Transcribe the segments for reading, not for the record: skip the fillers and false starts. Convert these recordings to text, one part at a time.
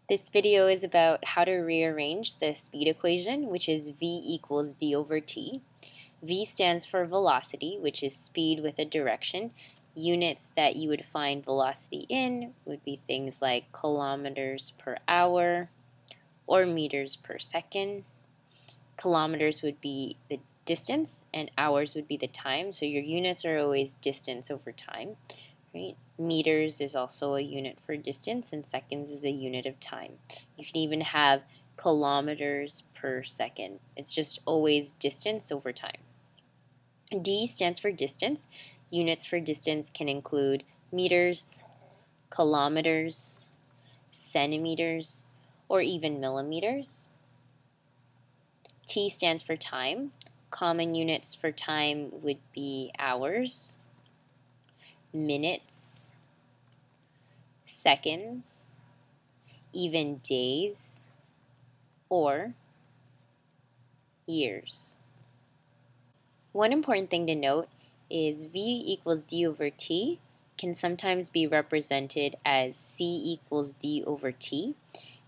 This video is about how to rearrange the speed equation, which is v equals d over t. V stands for velocity, which is speed with a direction. Units that you would find velocity in would be things like kilometers per hour or meters per second. Kilometers would be the distance and hours would be the time, so your units are always distance over time. Right? Meters is also a unit for distance, and seconds is a unit of time. You can even have kilometers per second. It's just always distance over time. D stands for distance. Units for distance can include meters, kilometers, centimeters, or even millimeters. T stands for time. Common units for time would be hours, minutes, seconds, even days, or years. One important thing to note is v equals d over t can sometimes be represented as c equals d over t,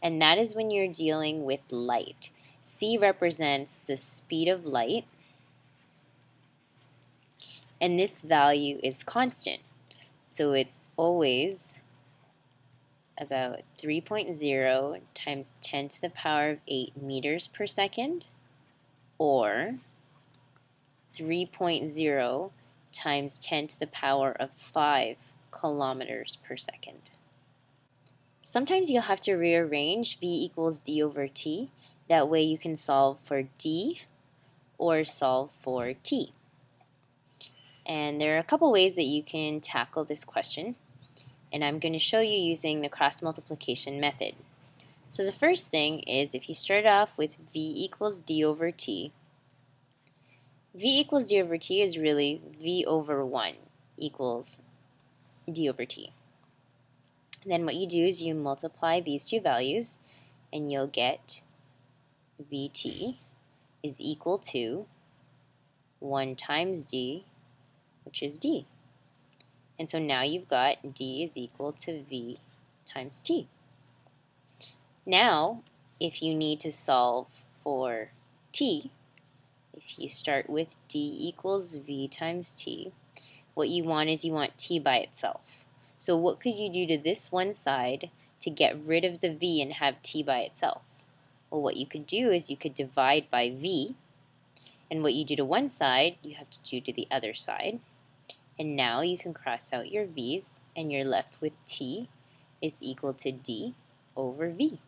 and that is when you're dealing with light. C represents the speed of light, and this value is constant. So it's always about 3.0 times 10 to the power of 8 meters per second, or 3.0 times 10 to the power of 5 kilometers per second. Sometimes you'll have to rearrange v equals d over t. That way you can solve for d or solve for t. And there are a couple ways that you can tackle this question, and I'm going to show you using the cross multiplication method. So the first thing is, if you start off with v equals d over t, v equals d over t is really v over 1 equals d over t. Then what you do is you multiply these two values, and you'll get vt is equal to 1 times d, which is d. And so now you've got d is equal to v times t. Now, if you need to solve for t, if you start with d equals v times t, what you want is you want t by itself. So what could you do to this one side to get rid of the v and have t by itself? Well, what you could do is you could divide by v, and what you do to one side, you have to do to the other side. And now you can cross out your v's, and you're left with t is equal to d over v.